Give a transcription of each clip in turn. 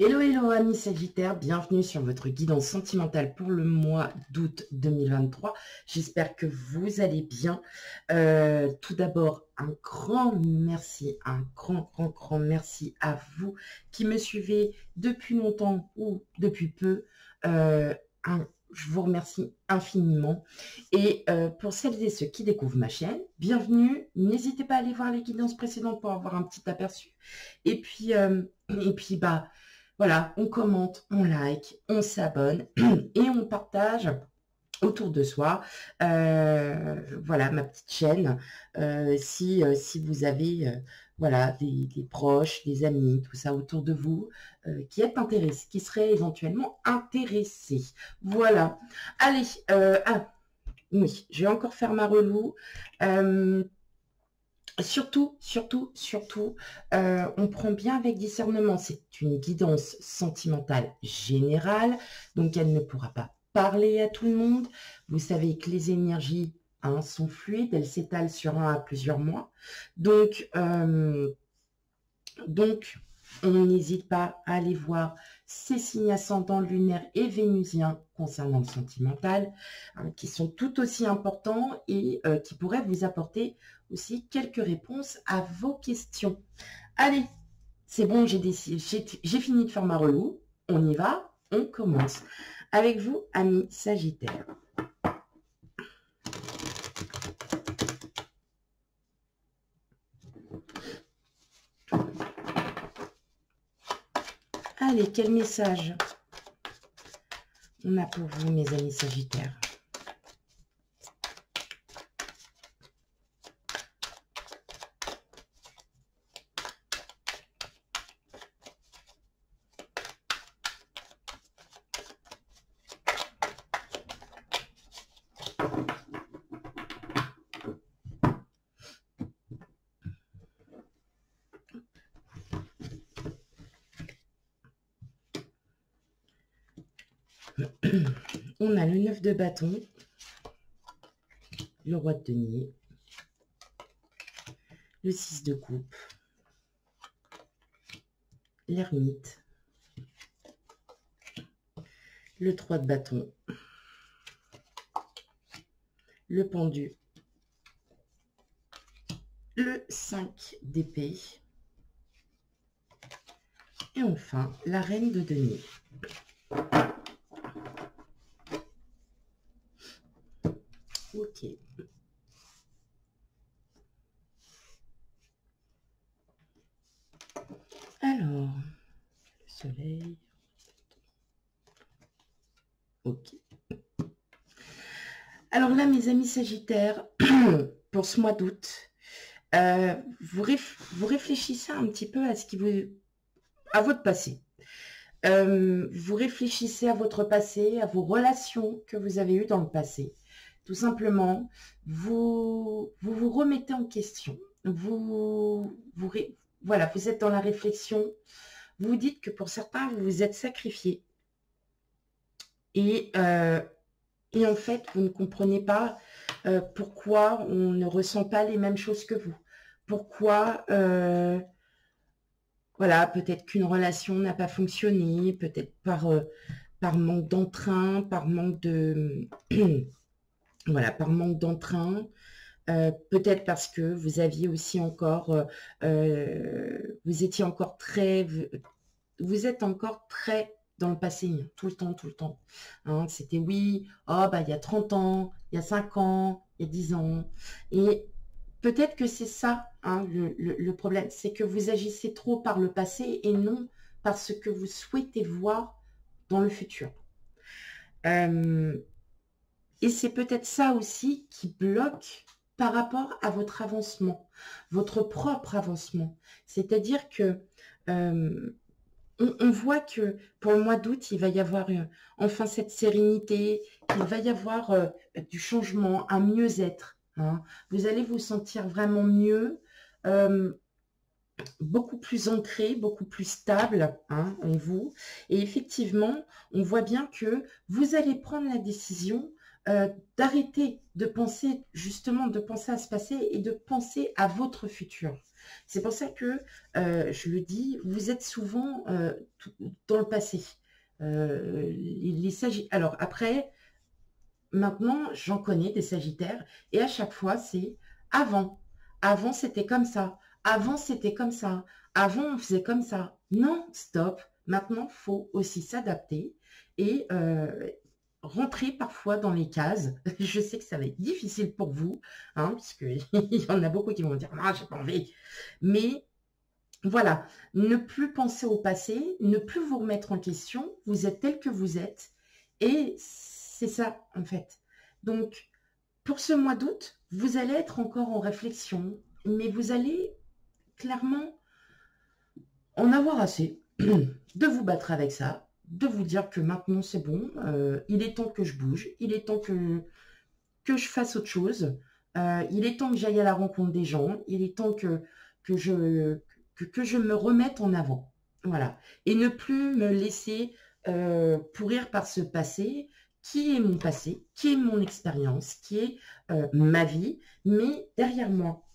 Hello, hello, amis Sagittaires, bienvenue sur votre guidance sentimentale pour le mois d'août 2023. J'espère que vous allez bien. Tout d'abord, un grand merci, un grand merci à vous qui me suivez depuis longtemps ou depuis peu. Je vous remercie infiniment. Et pour celles et ceux qui découvrent ma chaîne, bienvenue. N'hésitez pas à aller voir les guidances précédentes pour avoir un petit aperçu. Et puis, voilà, on commente, on like, on s'abonne et on partage autour de soi. Voilà, ma petite chaîne. Si vous avez voilà, des proches, des amis, tout ça autour de vous, qui êtes intéressés, qui seraient éventuellement intéressés. Voilà. Allez, oui, je vais encore faire ma relou. Surtout, on prend bien avec discernement. C'est une guidance sentimentale générale, donc elle ne pourra pas parler à tout le monde. Vous savez que les énergies sont fluides, elles s'étalent sur un à plusieurs mois. Donc on n'hésite pas à aller voir ces signes ascendants lunaires et vénusiens concernant le sentimental, qui sont tout aussi importants et qui pourraient vous apporter aussi quelques réponses à vos questions. Allez, c'est bon, j'ai fini de faire ma relou. On y va, on commence. Avec vous, amis Sagittaires. Allez, quel message on a pour vous, mes amis Sagittaires? On a le 9 de bâton, le roi de denier, le 6 de coupe, l'ermite, le 3 de bâton, le pendu, le 5 d'épée et enfin la reine de denier. Ok. Alors, le soleil. Ok. Alors là, mes amis Sagittaires, pour ce mois d'août, vous réfléchissez un petit peu à votre passé. Vous réfléchissez à votre passé, à vos relations que vous avez eues dans le passé. Tout simplement, vous remettez en question. Voilà, vous êtes dans la réflexion. Vous dites que pour certains, vous vous êtes sacrifiés. Et en fait, vous ne comprenez pas pourquoi on ne ressent pas les mêmes choses que vous. Pourquoi, voilà, peut-être qu'une relation n'a pas fonctionné, peut-être par manque d'entrain, par manque de... voilà, par manque d'entrain. Peut-être parce que vous aviez aussi encore... vous étiez encore très... Vous êtes encore très... dans le passé, tout le temps. Hein, c'était oui, oh, bah, il y a 30 ans, il y a 5 ans, il y a 10 ans. Et peut-être que c'est ça, hein, le problème, c'est que vous agissez trop par le passé et non par ce que vous souhaitez voir dans le futur. Et c'est peut-être ça aussi qui bloque par rapport à votre avancement, votre propre avancement. C'est-à-dire que... on voit que pour le mois d'août, il va y avoir enfin cette sérénité, il va y avoir du changement, un mieux-être. Hein. Vous allez vous sentir vraiment mieux, beaucoup plus ancré, beaucoup plus stable en vous. Et effectivement, on voit bien que vous allez prendre la décision d'arrêter de penser, justement, de penser à ce passé et de penser à votre futur. C'est pour ça que, je le dis, vous êtes souvent dans le passé. Alors après, maintenant, j'en connais des Sagittaires et à chaque fois, c'est avant. Avant, c'était comme ça. Avant, c'était comme ça. Avant, on faisait comme ça. Non, stop. Maintenant, il faut aussi s'adapter et rentrer parfois dans les cases. Je sais que ça va être difficile pour vous, hein, parce qu'il y en a beaucoup qui vont me dire « Ah, j'ai pas envie ». Mais voilà, ne plus penser au passé, ne plus vous remettre en question. Vous êtes tel que vous êtes et c'est ça, en fait. Donc, pour ce mois d'août, vous allez être encore en réflexion, mais vous allez clairement en avoir assez de vous battre avec ça, de vous dire que maintenant c'est bon, il est temps que je bouge, il est temps que je fasse autre chose, il est temps que j'aille à la rencontre des gens, il est temps que je me remette en avant. Voilà. Et ne plus me laisser pourrir par ce passé, qui est mon passé, qui est mon expérience, qui est ma vie, mais derrière moi.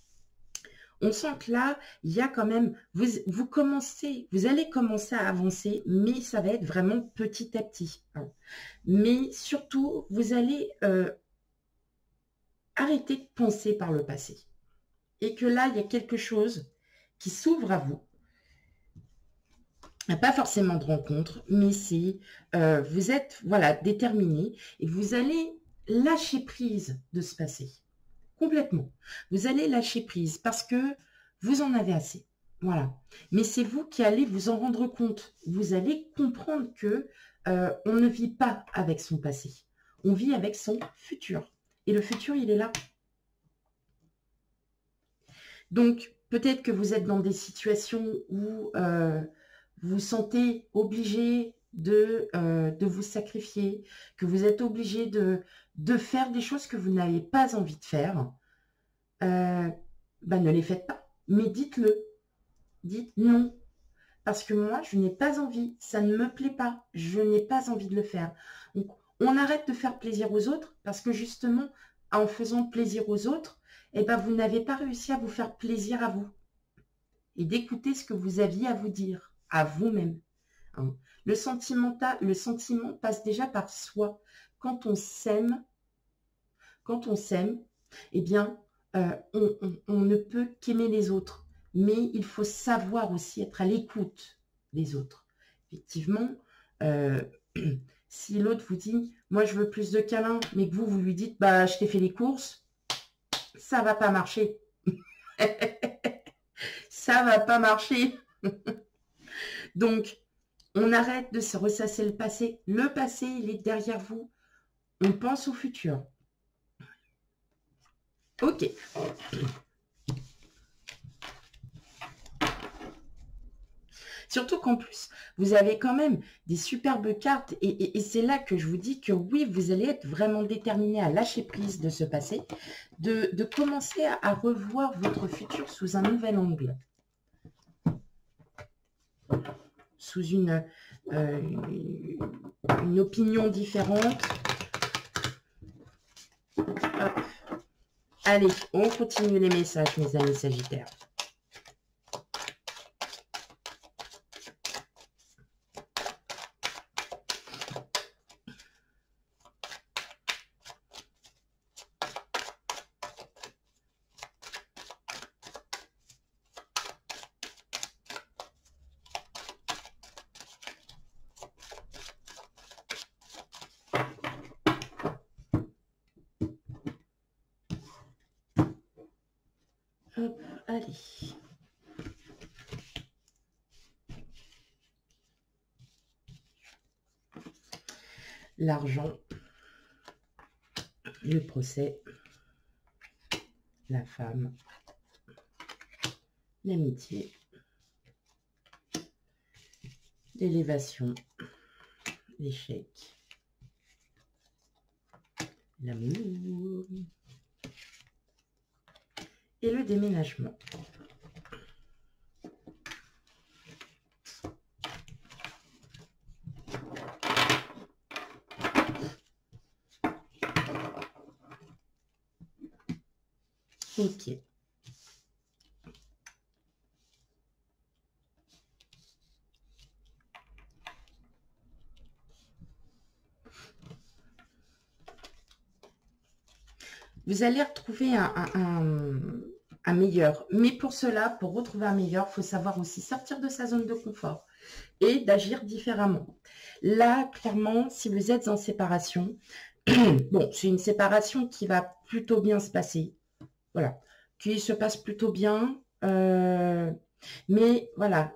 On sent que là, il y a quand même, vous allez commencer à avancer, mais ça va être vraiment petit à petit, hein. Mais surtout, vous allez arrêter de penser par le passé. Et que là, il y a quelque chose qui s'ouvre à vous. Pas forcément de rencontre, mais c'est, vous êtes, voilà, déterminé et vous allez lâcher prise de ce passé. Complètement. Vous allez lâcher prise parce que vous en avez assez. Voilà. Mais c'est vous qui allez vous en rendre compte. Vous allez comprendre que on ne vit pas avec son passé. On vit avec son futur. Et le futur, il est là. Donc, peut-être que vous êtes dans des situations où vous vous sentez obligé de vous sacrifier, que vous êtes obligé de faire des choses que vous n'avez pas envie de faire. Ne les faites pas, mais dites-le. Dites non. Parce que moi, je n'ai pas envie, ça ne me plaît pas, je n'ai pas envie de le faire. Donc, on arrête de faire plaisir aux autres parce que justement, en faisant plaisir aux autres, vous n'avez pas réussi à vous faire plaisir à vous et d'écouter ce que vous aviez à vous dire, à vous-même, hein. Le sentiment passe déjà par soi. Quand on s'aime, eh bien, on ne peut qu'aimer les autres. Mais il faut savoir aussi être à l'écoute des autres. Effectivement, si l'autre vous dit « moi je veux plus de câlins », mais que vous lui dites « bah je t'ai fait les courses », ça va pas marcher. Ça va pas marcher. Donc, on arrête de se ressasser le passé. Le passé, il est derrière vous. On pense au futur. Ok. Surtout qu'en plus, vous avez quand même des superbes cartes et c'est là que je vous dis que oui, vous allez être vraiment déterminé à lâcher prise de ce passé, de commencer à revoir votre futur sous un nouvel angle. Sous une opinion différente. Hop. Allez, on continue les messages, mes amis Sagittaires. Hop, allez. L'argent, le procès, la femme, l'amitié, l'élévation, l'échec, l'amour et le déménagement. Ok. vous allez retrouver un meilleur. Mais pour cela, pour retrouver un meilleur, il faut savoir aussi sortir de sa zone de confort et d'agir différemment. Là, clairement, si vous êtes en séparation, bon, c'est une séparation qui va plutôt bien se passer. Voilà, qui se passe plutôt bien. Mais voilà,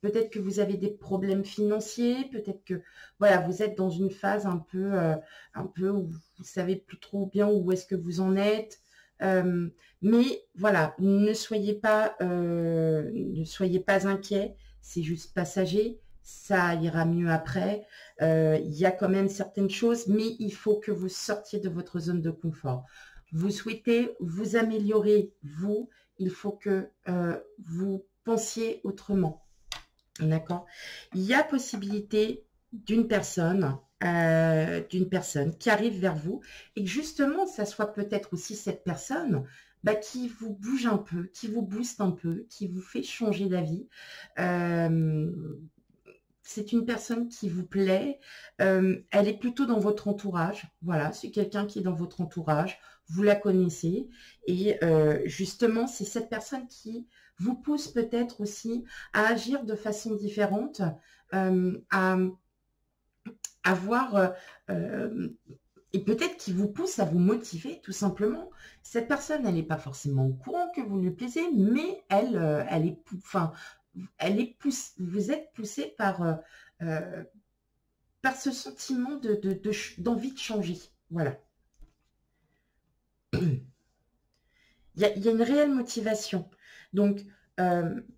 peut-être que vous avez des problèmes financiers, peut-être que voilà, vous êtes dans une phase un peu où vous savez plus trop bien où est-ce que vous en êtes. Mais voilà, ne soyez pas inquiets, c'est juste passager, ça ira mieux après. Il y a quand même certaines choses, mais il faut que vous sortiez de votre zone de confort. Vous souhaitez vous améliorer, vous, il faut que vous pensiez autrement. D'accord? Il y a possibilité d'une personne qui arrive vers vous et que justement, ça soit peut-être aussi cette personne qui vous bouge un peu, qui vous booste un peu, qui vous fait changer d'avis. C'est une personne qui vous plaît, elle est plutôt dans votre entourage, voilà, c'est quelqu'un qui est dans votre entourage, vous la connaissez, et justement, c'est cette personne qui vous pousse peut-être aussi à agir de façon différente, à voir, et peut-être qui vous pousse à vous motiver tout simplement. Cette personne, elle n'est pas forcément au courant que vous lui plaisez, mais elle est, enfin, vous êtes poussé par ce sentiment d'envie de changer. Voilà. Il y a une réelle motivation. Donc,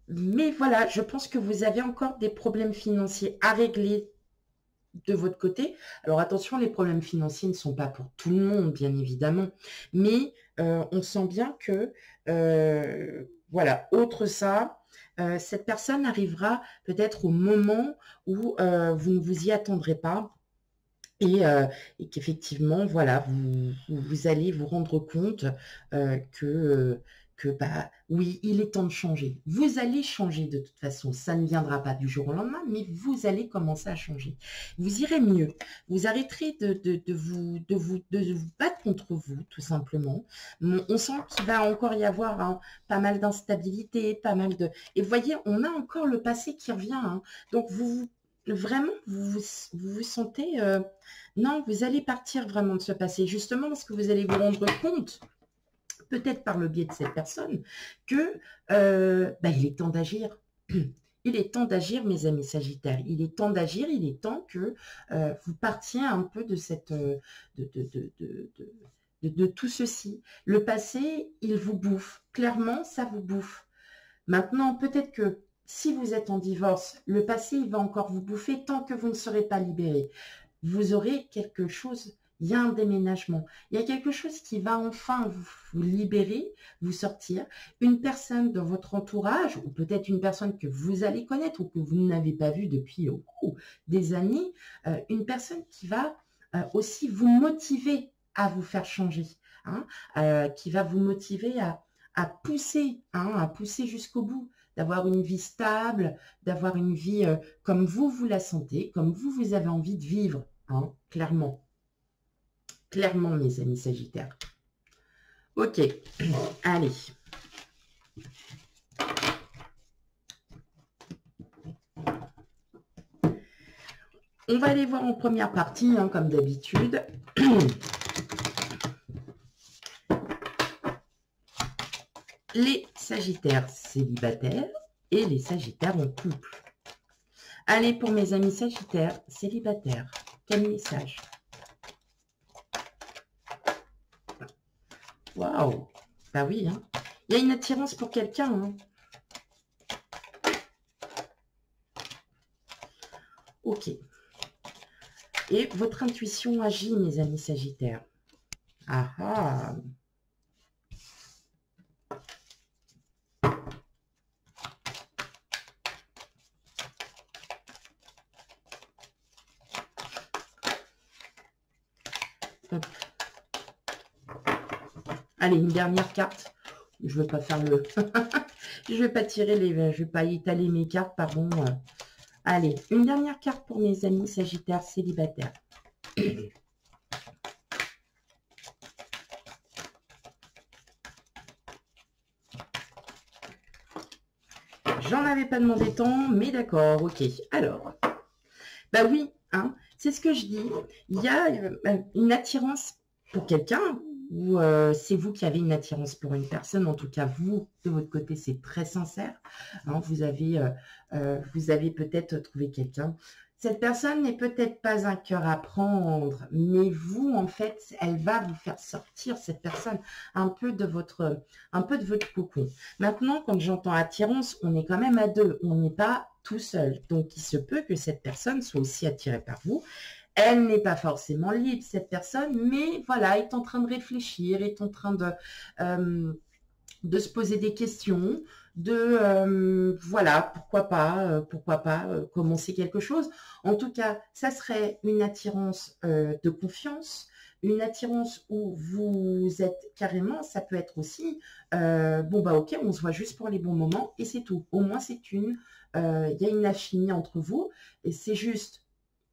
mais voilà, je pense que vous avez encore des problèmes financiers à régler de votre côté. Alors attention, les problèmes financiers ne sont pas pour tout le monde, bien évidemment, mais on sent bien que, voilà, autre ça, cette personne arrivera peut-être au moment où vous ne vous y attendrez pas et qu'effectivement, voilà, vous allez vous rendre compte que bah, oui, il est temps de changer. Vous allez changer de toute façon. Ça ne viendra pas du jour au lendemain, mais vous allez commencer à changer. Vous irez mieux. Vous arrêterez de vous battre contre vous, tout simplement. On sent qu'il va encore y avoir pas mal d'instabilité, pas mal de... Et vous voyez, on a encore le passé qui revient. Hein. Donc, vraiment, vous sentez... non, vous allez partir vraiment de ce passé, justement parce que vous allez vous rendre compte, peut-être par le biais de cette personne, que il est temps d'agir. Il est temps d'agir, mes amis Sagittaires. Il est temps d'agir, il est temps que vous partiez un peu de cette... de tout ceci. Le passé, il vous bouffe. Clairement, ça vous bouffe. Maintenant, peut-être que si vous êtes en divorce, le passé, il va encore vous bouffer tant que vous ne serez pas libéré. Vous aurez quelque chose, il y a un déménagement, il y a quelque chose qui va enfin vous libérer, vous sortir. Une personne de votre entourage, ou peut-être une personne que vous allez connaître ou que vous n'avez pas vue depuis des années, une personne qui va aussi vous motiver à vous faire changer, hein, qui va vous motiver à pousser jusqu'au bout, d'avoir une vie stable, d'avoir une vie comme vous la sentez, comme vous avez envie de vivre, hein, clairement. Clairement, mes amis Sagittaires. Ok, allez. On va aller voir en première partie, hein, comme d'habitude. Les Sagittaires célibataires et les Sagittaires en couple. Allez, pour mes amis Sagittaires célibataires, quel message? Waouh! Bah oui, hein. Il y a une attirance pour quelqu'un. Hein. Ok. Et votre intuition agit, mes amis Sagittaires. Ah ah! Hop. Allez, une dernière carte. Je ne vais pas faire le... je ne vais pas tirer les... Je ne vais pas étaler mes cartes, pardon. Allez, une dernière carte pour mes amis Sagittaires célibataires. j'en avais pas demandé tant, mais d'accord, ok. Alors, bah oui, hein, c'est ce que je dis. Il y a une attirance pour quelqu'un, ou c'est vous qui avez une attirance pour une personne. En tout cas, vous, de votre côté, c'est très sincère. Hein, vous avez peut-être trouvé quelqu'un. Cette personne n'est peut-être pas un cœur à prendre, mais vous, en fait, elle va vous faire sortir, cette personne, un peu de votre cocon. Maintenant, quand j'entends attirance, on est quand même à deux, on n'est pas tout seul. Donc, il se peut que cette personne soit aussi attirée par vous. Elle n'est pas forcément libre, cette personne, mais voilà, est en train de réfléchir, est en train de se poser des questions, voilà, pourquoi pas commencer quelque chose. En tout cas, ça serait une attirance de confiance, une attirance où vous êtes carrément, ça peut être aussi, bon bah ok, on se voit juste pour les bons moments et c'est tout. Au moins il y a une affinité entre vous et c'est juste,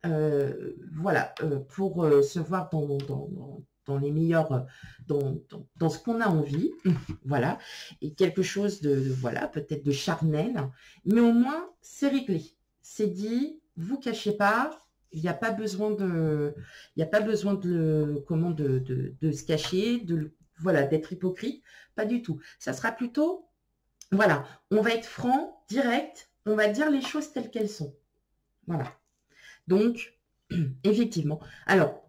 voilà, pour se voir dans les meilleurs, dans ce qu'on a envie, voilà, et quelque chose voilà, peut-être de charnel, mais au moins, c'est réglé. C'est dit, vous cachez pas, il n'y a pas besoin comment, de se cacher, voilà, d'être hypocrite, pas du tout. Ça sera plutôt, voilà, on va être franc, direct, on va dire les choses telles qu'elles sont. Voilà. Donc, effectivement. Alors,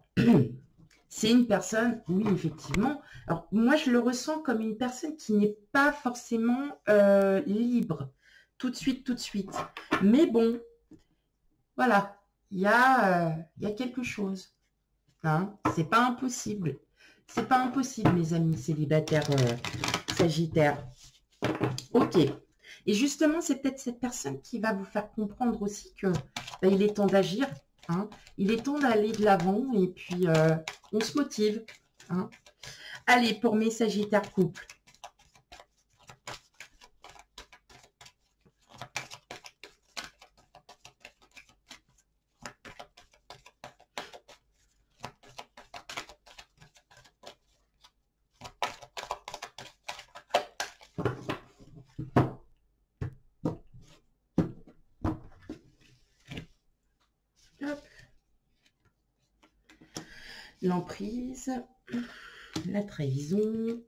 c'est une personne, oui, effectivement. Alors, moi, je le ressens comme une personne qui n'est pas forcément libre tout de suite, tout de suite. Mais bon, voilà, il y a quelque chose. Hein, c'est pas impossible. C'est pas impossible, mes amis célibataires sagittaires. Ok. Et justement, c'est peut-être cette personne qui va vous faire comprendre aussi que il est temps d'agir. Hein. Il est temps d'aller de l'avant et puis on se motive. Hein. Allez, pour mes sagittaires couples. L'emprise, la trahison,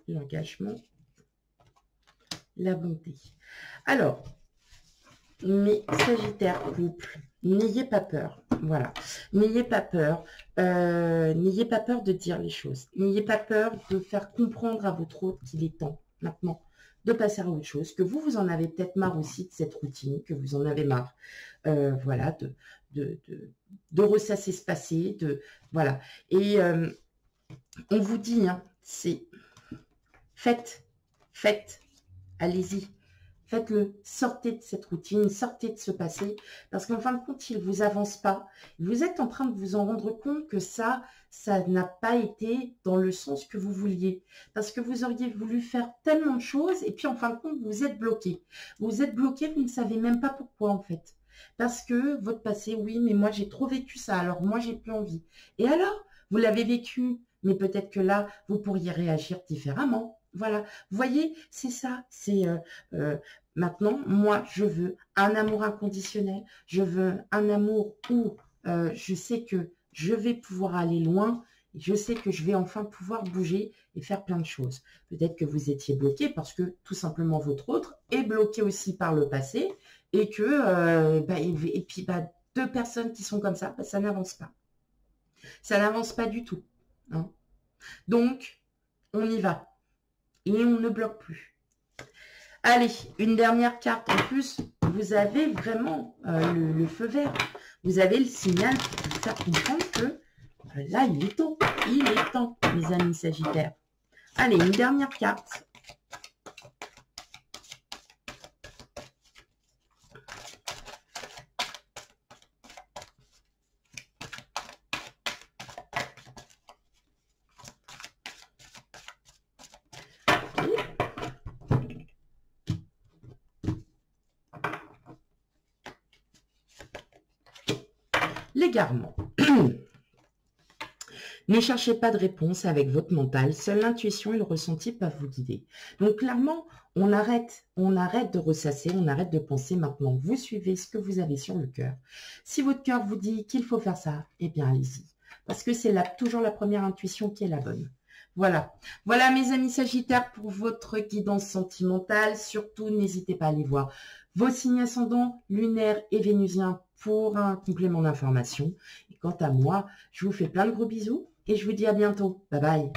l'engagement, la bonté. Alors, mes sagittaires couples, n'ayez pas peur. Voilà, n'ayez pas peur. N'ayez pas peur de dire les choses. N'ayez pas peur de faire comprendre à votre autre qu'il est temps maintenant de passer à autre chose, que vous en avez peut-être marre aussi de cette routine, que vous en avez marre, voilà, de ressasser ce passé, voilà. Et on vous dit, hein, c'est faites, allez-y, faites-le, sortez de cette routine, sortez de ce passé, parce qu'en fin de compte, il ne vous avance pas. Vous êtes en train de vous en rendre compte que ça n'a pas été dans le sens que vous vouliez, parce que vous auriez voulu faire tellement de choses, et puis en fin de compte, vous êtes bloqué. Vous êtes bloqué, vous ne savez même pas pourquoi en fait. Parce que votre passé, oui, mais moi j'ai trop vécu ça, alors moi j'ai plus envie. Et alors, vous l'avez vécu, mais peut-être que là, vous pourriez réagir différemment. Voilà, vous voyez, c'est ça, c'est maintenant, moi, je veux un amour inconditionnel, je veux un amour où je sais que je vais pouvoir aller loin, je sais que je vais enfin pouvoir bouger et faire plein de choses. Peut-être que vous étiez bloqué parce que tout simplement votre autre est bloqué aussi par le passé et que, et puis deux personnes qui sont comme ça, ça n'avance pas. Ça n'avance pas du tout. Hein. Donc, on y va. Et on ne bloque plus. Allez, une dernière carte. En plus, vous avez vraiment le feu vert. Vous avez le signal pour vous faire comprendre que là, il est temps. Il est temps, mes amis sagittaires. Allez, une dernière carte. L'égarement. Ne cherchez pas de réponse avec votre mental. Seule l'intuition et le ressenti peuvent vous guider. Donc clairement, on arrête de ressasser, on arrête de penser maintenant. Vous suivez ce que vous avez sur le cœur. Si votre cœur vous dit qu'il faut faire ça, eh bien allez-y. Parce que c'est toujours la première intuition qui est la bonne. Voilà. Voilà mes amis Sagittaires pour votre guidance sentimentale. Surtout, n'hésitez pas à aller voir vos signes ascendants, lunaires et vénusiens pour un complément d'information. Et quant à moi, je vous fais plein de gros bisous et je vous dis à bientôt. Bye bye.